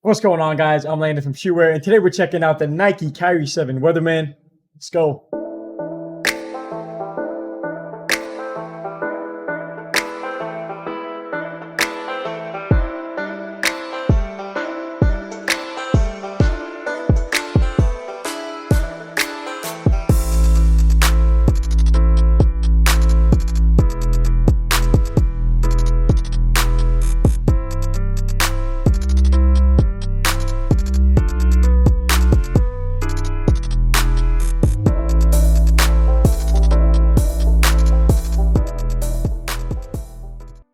What's going on, guys? I'm Landon from Shoewear, and today we're checking out the Nike Kyrie 7 Weatherman. Let's go.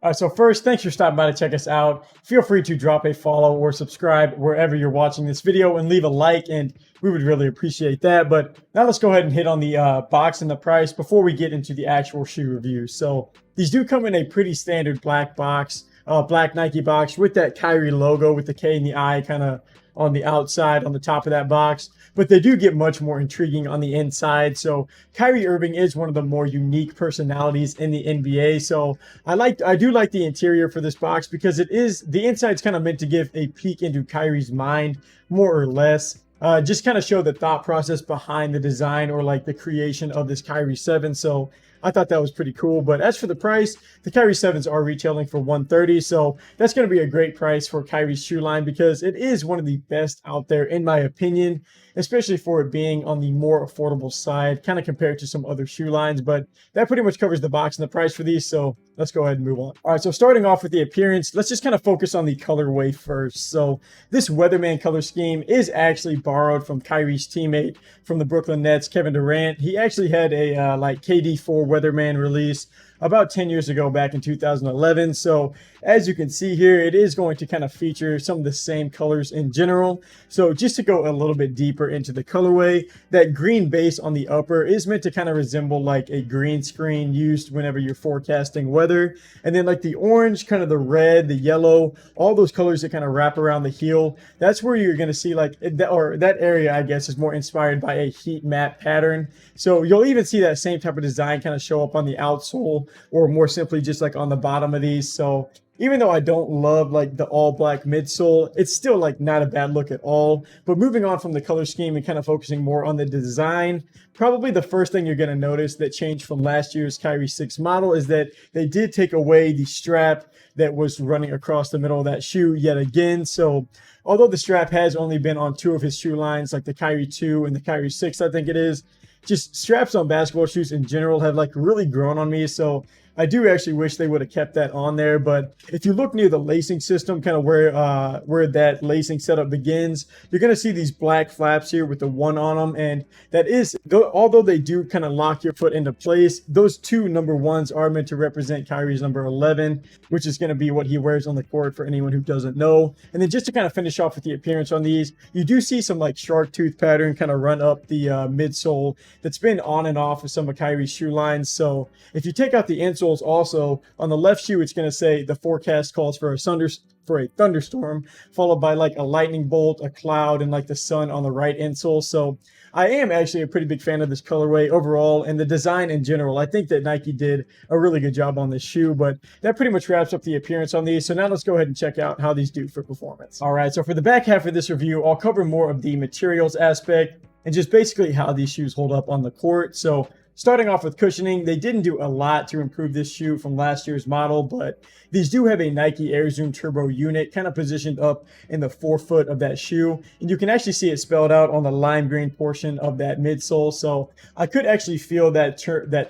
All right, so first, thanks for stopping by to check us out. Feel free to drop a follow or subscribe wherever you're watching this video and leave a like, and we would really appreciate that. But now let's go ahead and hit on the box and the price before we get into the actual shoe review. So these do come in a pretty standard black box, black Nike box with that Kyrie logo with the K and the I kind of on the outside on the top of that box, but they do get much more intriguing on the inside. So Kyrie Irving is one of the more unique personalities in the NBA. So I do like the interior for this box because the inside's kind of meant to give a peek into Kyrie's mind, more or less. Just kind of show the thought process behind the design or like the creation of this Kyrie 7. So I thought that was pretty cool. But as for the price, the Kyrie 7s are retailing for $130. So that's going to be a great price for Kyrie's shoe line because it is one of the best out there, in my opinion, especially for it being on the more affordable side, kind of compared to some other shoe lines. But that pretty much covers the box and the price for these. So let's go ahead and move on. All right, so starting off with the appearance, let's just kind of focus on the colorway first. So this Weatherman color scheme is actually borrowed from Kyrie's teammate from the Brooklyn Nets, Kevin Durant. He actually had a like KD4 Weatherman release about 10 years ago, back in 2011. So as you can see here, it is going to kind of feature some of the same colors in general. So just to go a little bit deeper into the colorway, that green base on the upper is meant to kind of resemble like a green screen used whenever you're forecasting weather. And then like the orange, kind of the red, the yellow, all those colors that kind of wrap around the heel, that's where you're going to see like, that area, I guess, is more inspired by a heat map pattern. So you'll even see that same type of design kind of show up on the outsole, or more simply just like on the bottom of these. So even though I don't love like the all black midsole, it's still like not a bad look at all. But moving on from the color scheme and kind of focusing more on the design, probably the first thing you're going to notice that changed from last year's Kyrie 6 model is that they did take away the strap that was running across the middle of that shoe yet again. So although the strap has only been on two of his shoe lines, like the Kyrie 2 and the Kyrie 6, I think it is, just straps on basketball shoes in general have like really grown on me. So I do actually wish they would have kept that on there. But if you look near the lacing system, kind of where that lacing setup begins, you're going to see these black flaps here with the one on them. And that is, although they do kind of lock your foot into place, those two number ones are meant to represent Kyrie's number 11, which is going to be what he wears on the court for anyone who doesn't know. And then just to kind of finish off with the appearance on these, you do see some like shark tooth pattern kind of run up the midsole that's been on and off of some of Kyrie's shoe lines. So if you take out the insole, also on the left shoe, it's going to say the forecast calls for a thunderstorm, followed by like a lightning bolt, a cloud, and like the sun on the right insole. So I am actually a pretty big fan of this colorway overall and the design in general. I think that Nike did a really good job on this shoe, but that pretty much wraps up the appearance on these. So now let's go ahead and check out how these do for performance. All right, so for the back half of this review, I'll cover more of the materials aspect and just basically how these shoes hold up on the court. So starting off with cushioning, they didn't do a lot to improve this shoe from last year's model, but these do have a Nike Air Zoom Turbo unit kind of positioned up in the forefoot of that shoe. And you can actually see it spelled out on the lime green portion of that midsole. So I could actually feel that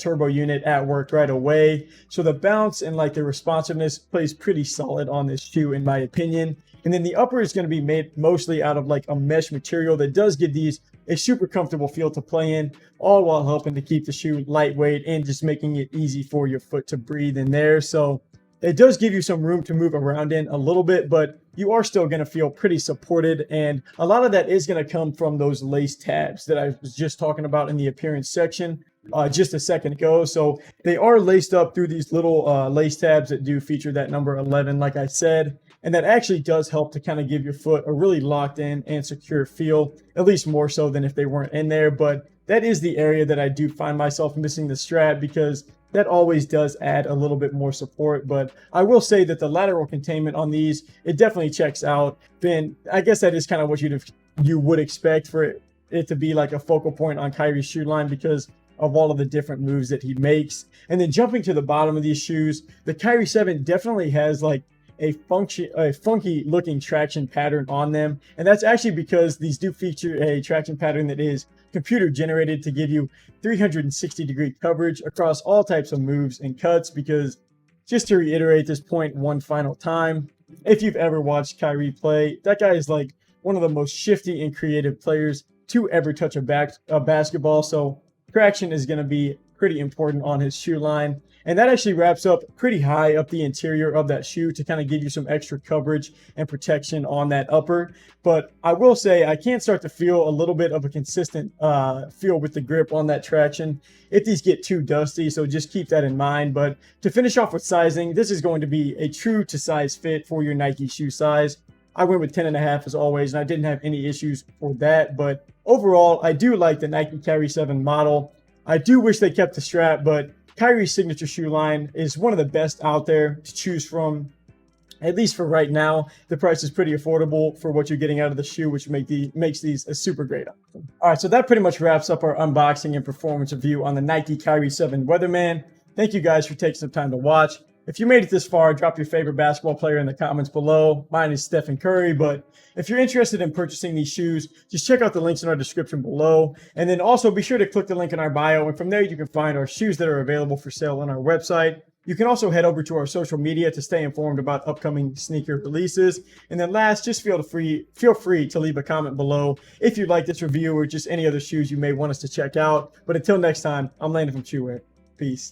turbo unit at work right away. So the bounce and like the responsiveness plays pretty solid on this shoe, in my opinion. And then the upper is going to be made mostly out of like a mesh material that does give these a super comfortable feel to play in, all while helping to keep the shoe lightweight and just making it easy for your foot to breathe in there. So it does give you some room to move around in a little bit, but you are still going to feel pretty supported. And a lot of that is going to come from those lace tabs that I was just talking about in the appearance section just a second ago. So they are laced up through these little lace tabs that do feature that number 11, like I said. And that actually does help to kind of give your foot a really locked in and secure feel, at least more so than if they weren't in there. But that is the area that I do find myself missing the strap, because that always does add a little bit more support. But I will say that the lateral containment on these, it definitely checks out. Then I guess that is kind of what you would expect for it to be like a focal point on Kyrie's shoe line, because of all of the different moves that he makes. And then jumping to the bottom of these shoes, the Kyrie 7 definitely has like a funky looking traction pattern on them. And that's actually because these do feature a traction pattern that is computer generated to give you 360-degree coverage across all types of moves and cuts. Because just to reiterate this point one final time, if you've ever watched Kyrie play, that guy is like one of the most shifty and creative players to ever touch a basketball. So traction is going to be pretty important on his shoe line. And that actually wraps up pretty high up the interior of that shoe to kind of give you some extra coverage and protection on that upper. But I will say I can start to feel a little bit of a consistent feel with the grip on that traction if these get too dusty. So just keep that in mind. But to finish off with sizing, this is going to be a true to size fit for your Nike shoe size. I went with 10.5 as always, and I didn't have any issues for that. But overall, I do like the Nike Kyrie 7 model. I do wish they kept the strap, but Kyrie's signature shoe line is one of the best out there to choose from, at least for right now. The price is pretty affordable for what you're getting out of the shoe, which makes these a super great option. All right, so that pretty much wraps up our unboxing and performance review on the Nike Kyrie 7 Weatherman. Thank you guys for taking some time to watch. If you made it this far, drop your favorite basketball player in the comments below. Mine is Stephen Curry, but if you're interested in purchasing these shoes, just check out the links in our description below. And then also be sure to click the link in our bio, and from there you can find our shoes that are available for sale on our website. You can also head over to our social media to stay informed about upcoming sneaker releases. And then last, just feel free to leave a comment below if you like this review or just any other shoes you may want us to check out. But until next time, I'm Landon from Shoewear. Peace.